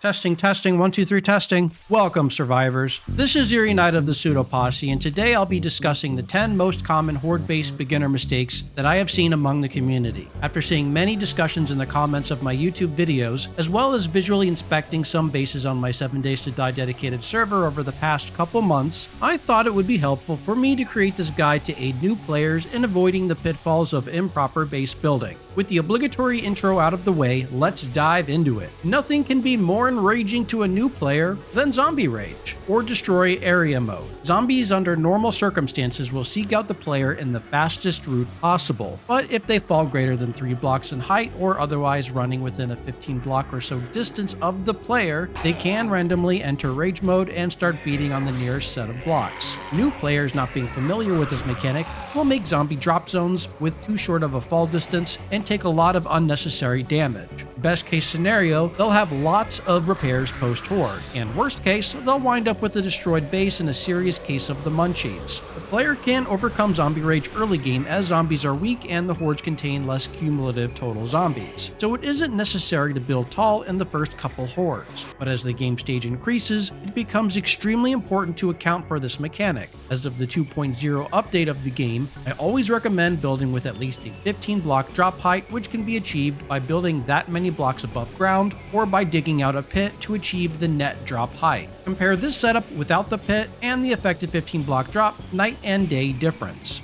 Testing, testing, 1, 2, 3, testing. Welcome, survivors. This is Eerie Knight of the Pseudo Posse, and today I'll be discussing the 10 most common horde-based beginner mistakes that I have seen among the community. After seeing many discussions in the comments of my YouTube videos, as well as visually inspecting some bases on my 7 Days to Die dedicated server over the past couple months, I thought it would be helpful for me to create this guide to aid new players in avoiding the pitfalls of improper base building. With the obligatory intro out of the way, let's dive into it. Nothing can be more enraging to a new player than zombie rage, or destroy area mode. Zombies under normal circumstances will seek out the player in the fastest route possible, but if they fall greater than 3 blocks in height or otherwise running within a 15 block or so distance of the player, they can randomly enter rage mode and start beating on the nearest set of blocks. New players not being familiar with this mechanic will make zombie drop zones with too short of a fall distance and take a lot of unnecessary damage. Best case scenario, they'll have lots of repairs post-horde, and worst case, they'll wind up with a destroyed base in a serious case of the munchies. The player can overcome zombie rage early game as zombies are weak and the hordes contain less cumulative total zombies, so it isn't necessary to build tall in the first couple hordes. But as the game stage increases, it becomes extremely important to account for this mechanic. As of the 2.0 update of the game, I always recommend building with at least a 15 block drop height, which can be achieved by building that many blocks above ground or by digging out a pit to achieve the net drop height. Compare this setup without the pit and the effective 15 block drop, night and day difference.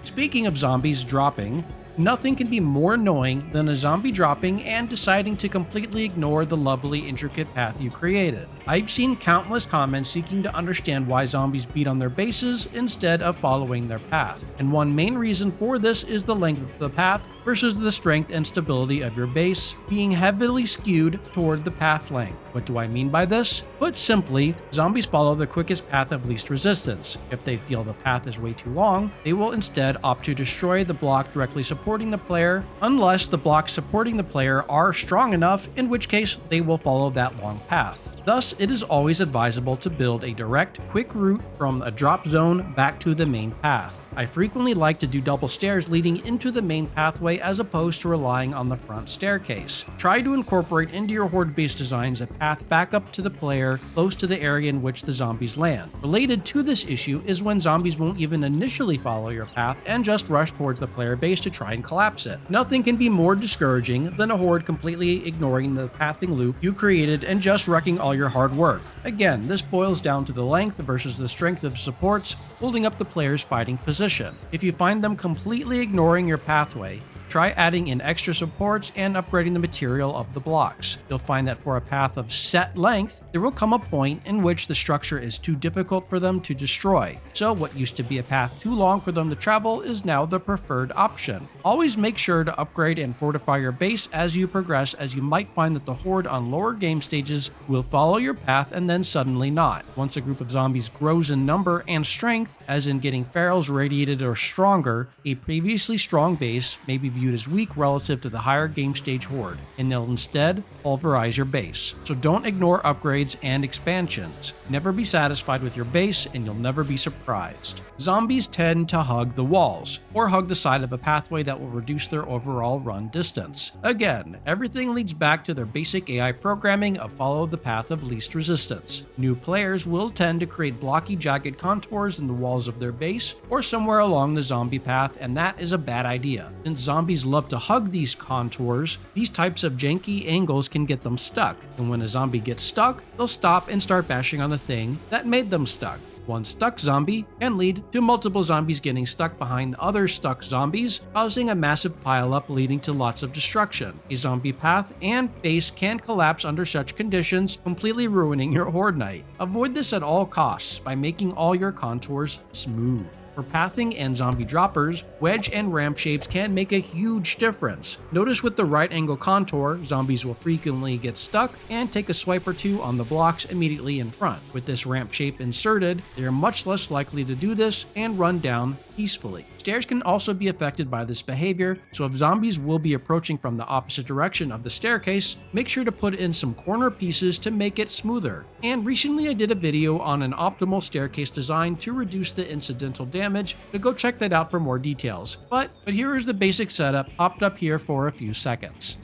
Speaking of zombies dropping, nothing can be more annoying than a zombie dropping and deciding to completely ignore the lovely intricate path you created. I've seen countless comments seeking to understand why zombies beat on their bases instead of following their path, and one main reason for this is the length of the path versus the strength and stability of your base being heavily skewed toward the path length. What do I mean by this? Put simply, zombies follow the quickest path of least resistance. If they feel the path is way too long, they will instead opt to destroy the block directly supporting the player, unless the blocks supporting the player are strong enough, in which case they will follow that long path. Thus, it is always advisable to build a direct, quick route from a drop zone back to the main path. I frequently like to do double stairs leading into the main pathway as opposed to relying on the front staircase. Try to incorporate into your horde-based designs a path back up to the player close to the area in which the zombies land. Related to this issue is when zombies won't even initially follow your path and just rush towards the player base to try and collapse it. Nothing can be more discouraging than a horde completely ignoring the pathing loop you created and just wrecking all your hard work. Again, this boils down to the length versus the strength of supports holding up the player's fighting position. If you find them completely ignoring your pathway, try adding in extra supports and upgrading the material of the blocks. You'll find that for a path of set length, there will come a point in which the structure is too difficult for them to destroy. So what used to be a path too long for them to travel is now the preferred option. Always make sure to upgrade and fortify your base as you progress, as you might find that the horde on lower game stages will follow your path and then suddenly not. Once a group of zombies grows in number and strength, as in getting ferals radiated or stronger, a previously strong base may be viewed as weak relative to the higher game stage horde, and they'll instead pulverize your base. So don't ignore upgrades and expansions. Never be satisfied with your base and you'll never be surprised. Zombies tend to hug the walls, or hug the side of a pathway that will reduce their overall run distance. Again, everything leads back to their basic AI programming of follow the path of least resistance. New players will tend to create blocky, jagged contours in the walls of their base or somewhere along the zombie path, and that is a bad idea. Since zombies love to hug these contours, these types of janky angles can get them stuck, and when a zombie gets stuck, they'll stop and start bashing on the thing that made them stuck. One stuck zombie can lead to multiple zombies getting stuck behind other stuck zombies, causing a massive pileup leading to lots of destruction. A zombie path and base can collapse under such conditions, completely ruining your horde night. Avoid this at all costs by making all your contours smooth. For pathing and zombie droppers, wedge and ramp shapes can make a huge difference. Notice with the right angle contour, zombies will frequently get stuck and take a swipe or two on the blocks immediately in front. With this ramp shape inserted, they are much less likely to do this and run down peacefully. Stairs can also be affected by this behavior, so if zombies will be approaching from the opposite direction of the staircase, make sure to put in some corner pieces to make it smoother. And recently I did a video on an optimal staircase design to reduce the incidental damage, so go check that out for more details. But here is the basic setup popped up here for a few seconds.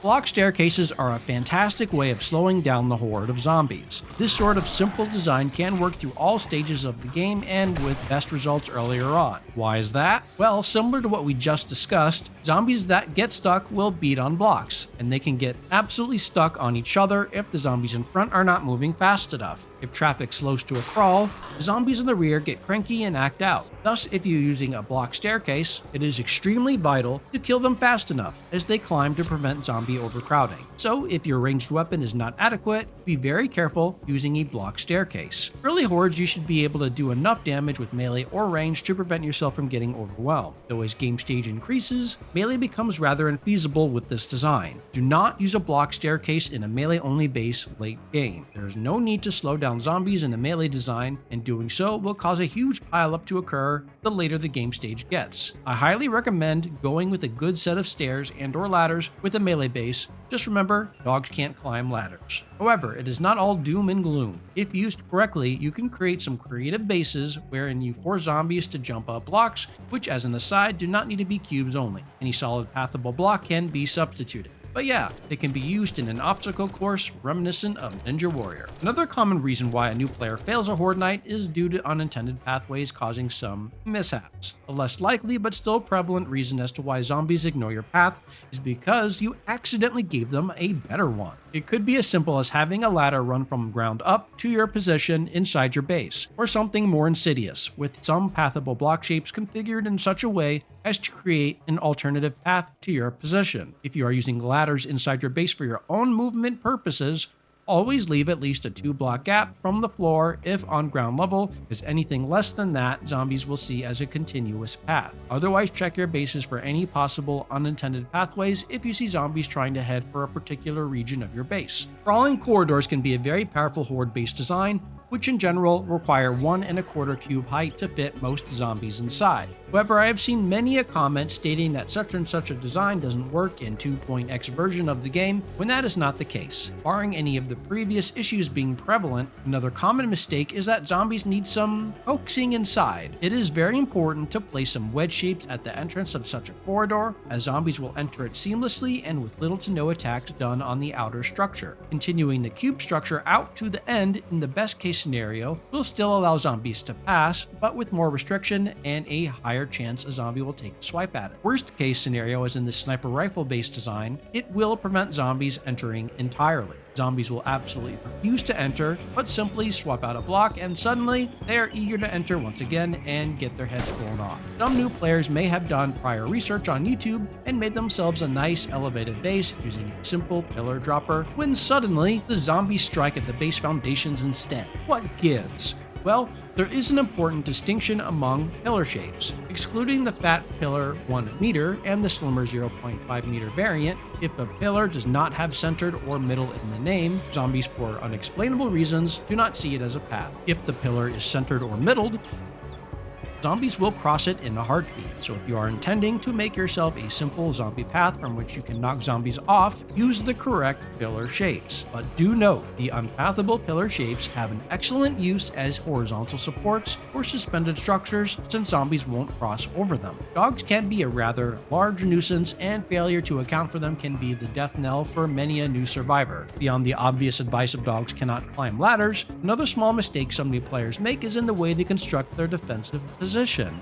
Block staircases are a fantastic way of slowing down the horde of zombies. This sort of simple design can work through all stages of the game and with best results earlier on. Why is that? Well, similar to what we just discussed, zombies that get stuck will beat on blocks, and they can get absolutely stuck on each other if the zombies in front are not moving fast enough. If traffic slows to a crawl, the zombies in the rear get cranky and act out. Thus, if you're using a block staircase, it is extremely vital to kill them fast enough as they climb to prevent zombie overcrowding. So if your ranged weapon is not adequate, be very careful using a block staircase. Early hordes, you should be able to do enough damage with melee or range to prevent yourself from getting overwhelmed. Though as game stage increases, melee becomes rather infeasible with this design. Do not use a block staircase in a melee only base late game. There is no need to slow down zombies in a melee design, and doing so will cause a huge pileup to occur the later the game stage gets. I highly recommend going with a good set of stairs and or ladders with a melee base. Just remember, dogs can't climb ladders. However, it is not all doom and gloom. If used correctly, you can create some creative bases wherein you force zombies to jump up blocks, which as an aside do not need to be cubes only. Any solid pathable block can be substituted. But yeah, they can be used in an obstacle course reminiscent of Ninja Warrior. Another common reason why a new player fails a Horde Night is due to unintended pathways causing some mishaps. A less likely but still prevalent reason as to why zombies ignore your path is because you accidentally gave them a better one. It could be as simple as having a ladder run from ground up to your position inside your base, or something more insidious, with some pathable block shapes configured in such a way as to create an alternative path to your position. If you are using ladders inside your base for your own movement purposes, always leave at least a 2-block gap from the floor if on ground level, as anything less than that, zombies will see as a continuous path. Otherwise, check your bases for any possible unintended pathways if you see zombies trying to head for a particular region of your base. Crawling corridors can be a very powerful horde-based design, which in general require 1 1/4 cube height to fit most zombies inside. However, I have seen many a comment stating that such and such a design doesn't work in 2.x version of the game, when that is not the case. Barring any of the previous issues being prevalent, another common mistake is that zombies need some coaxing inside. It is very important to place some wedge shapes at the entrance of such a corridor, as zombies will enter it seamlessly and with little to no attacks done on the outer structure. Continuing the cube structure out to the end in the best case scenario will still allow zombies to pass, but with more restriction and a higher chance a zombie will take a swipe at it. Worst case scenario, as in the sniper rifle based design, it will prevent zombies entering entirely. Zombies will absolutely refuse to enter, but simply swap out a block and suddenly they are eager to enter once again and get their heads blown off. Some new players may have done prior research on YouTube and made themselves a nice elevated base using a simple pillar dropper, when suddenly the zombies strike at the base foundations instead. What gives? Well, there is an important distinction among pillar shapes. Excluding the fat pillar 1 meter and the slimmer 0.5 meter variant, if a pillar does not have centered or middle in the name, zombies for unexplainable reasons do not see it as a path. If the pillar is centered or middled, zombies will cross it in a heartbeat. So if you are intending to make yourself a simple zombie path from which you can knock zombies off, use the correct pillar shapes. But do note, the unpathable pillar shapes have an excellent use as horizontal supports or suspended structures, since zombies won't cross over them. Dogs can be a rather large nuisance, and failure to account for them can be the death knell for many a new survivor. Beyond the obvious advice of dogs cannot climb ladders, another small mistake some new players make is in the way they construct their defensive position.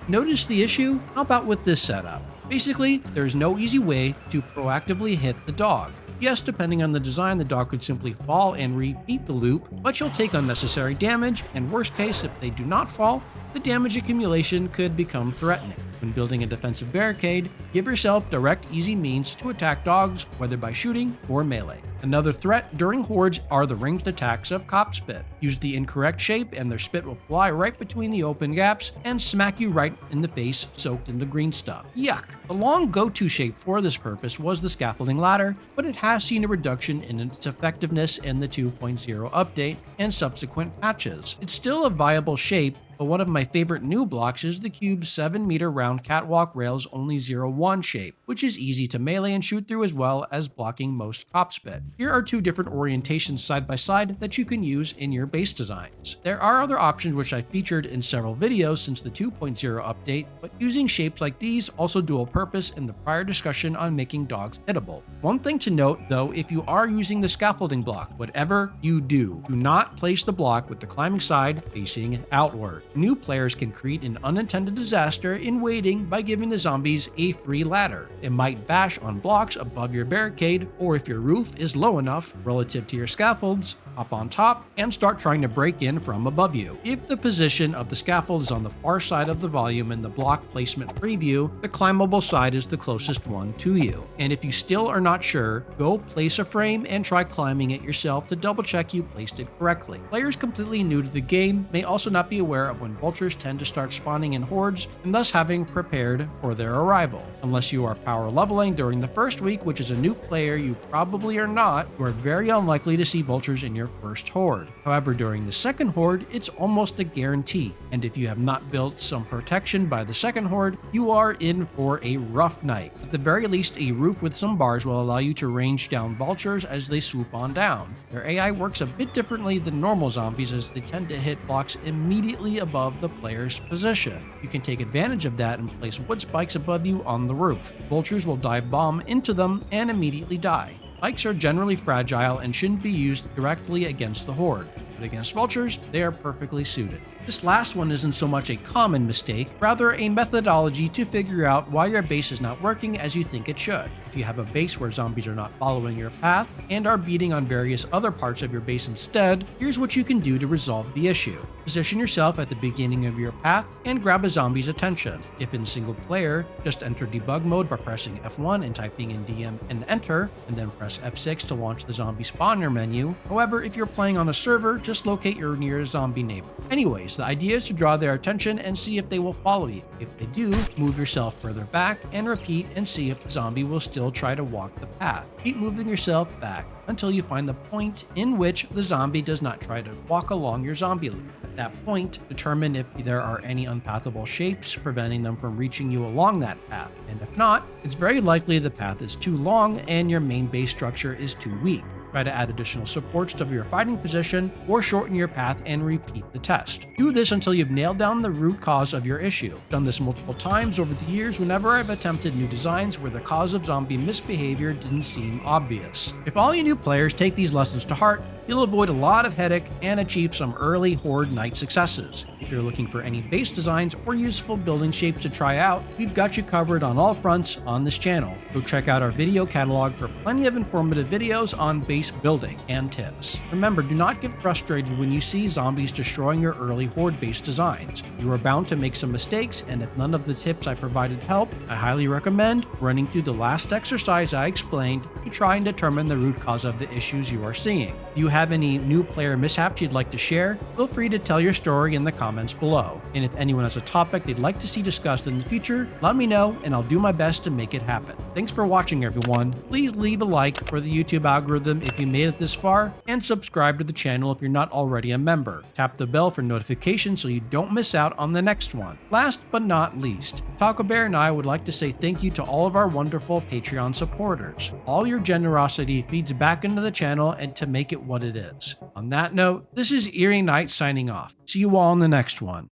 Notice the issue? How about with this setup? Basically, there's no easy way to proactively hit the dog. Yes, depending on the design, the dog could simply fall and repeat the loop, but you'll take unnecessary damage, and worst case, if they do not fall, the damage accumulation could become threatening. When building a defensive barricade, give yourself direct, easy means to attack dogs, whether by shooting or melee. Another threat during hordes are the ranged attacks of cop spit. Use the incorrect shape and their spit will fly right between the open gaps and smack you right in the face, soaked in the green stuff. Yuck! The long go-to shape for this purpose was the scaffolding ladder, but it has seen a reduction in its effectiveness in the 2.0 update and subsequent patches. It's still a viable shape, But one of my favorite new blocks is the cube's 7-meter round catwalk rails only 0-1 shape, which is easy to melee and shoot through as well as blocking most cop spit. Here are two different orientations side by side that you can use in your base designs. There are other options which I featured in several videos since the 2.0 update, but using shapes like these also dual purpose in the prior discussion on making dogs hittable. One thing to note though, if you are using the scaffolding block, whatever you do not place the block with the climbing side facing outward. New players can create an unintended disaster in waiting by giving the zombies a free ladder. It might bash on blocks above your barricade, or if your roof is low enough relative to your scaffolds, up on top and start trying to break in from above you. If the position of the scaffold is on the far side of the volume in the block placement preview, the climbable side is the closest one to you. And if you still are not sure, go place a frame and try climbing it yourself to double check you placed it correctly. Players completely new to the game may also not be aware of when vultures tend to start spawning in hordes and thus having prepared for their arrival. Unless you are power leveling during the first week, which is a new player you probably are not, you are very unlikely to see vultures in your first horde. However, during the second horde, it's almost a guarantee, and if you have not built some protection by the second horde, you are in for a rough night. At the very least, a roof with some bars will allow you to range down vultures as they swoop on down. Their AI works a bit differently than normal zombies as they tend to hit blocks immediately above the player's position. You can take advantage of that and place wood spikes above you on the roof. Vultures will dive bomb into them and immediately die. Spikes are generally fragile and shouldn't be used directly against the horde, but against vultures, they are perfectly suited. This last one isn't so much a common mistake, rather a methodology to figure out why your base is not working as you think it should. If you have a base where zombies are not following your path and are beating on various other parts of your base instead, here's what you can do to resolve the issue. Position yourself at the beginning of your path and grab a zombie's attention. If in single player, just enter debug mode by pressing F1 and typing in DM and enter, and then press F6 to launch the zombie spawner menu. However, if you're playing on a server, just locate your nearest zombie neighbor. Anyways, the idea is to draw their attention and see if they will follow you. If they do, move yourself further back and repeat and see if the zombie will still try to walk the path. Keep moving yourself back until you find the point in which the zombie does not try to walk along your zombie loop. At that point, determine if there are any unpathable shapes preventing them from reaching you along that path. And if not, it's very likely the path is too long and your main base structure is too weak. Try to add additional supports to your fighting position or shorten your path and repeat the test. Do this until you've nailed down the root cause of your issue. I've done this multiple times over the years whenever I've attempted new designs where the cause of zombie misbehavior didn't seem obvious. If all you new players take these lessons to heart, you'll avoid a lot of headache and achieve some early horde night successes. If you're looking for any base designs or useful building shapes to try out, we've got you covered on all fronts on this channel. Go check out our video catalog for plenty of informative videos on base building and tips. Remember, do not get frustrated when you see zombies destroying your early horde base designs. You are bound to make some mistakes, and if none of the tips I provided help, I highly recommend running through the last exercise I explained to try and determine the root cause of the issues you are seeing. Do you have any new player mishaps you'd like to share? Feel free to tell your story in the comments below. And if anyone has a topic they'd like to see discussed in the future, let me know and I'll do my best to make it happen. Thanks for watching, everyone. Please leave a like for the YouTube algorithm if you made it this far, and subscribe to the channel if you're not already a member. Tap the bell for notifications so you don't miss out on the next one. Last but not least, Taco Bear and I would like to say thank you to all of our wonderful Patreon supporters. All your generosity feeds back into the channel and to make it what it is. On that note, this is Eerie Knight signing off. See you all in the next one.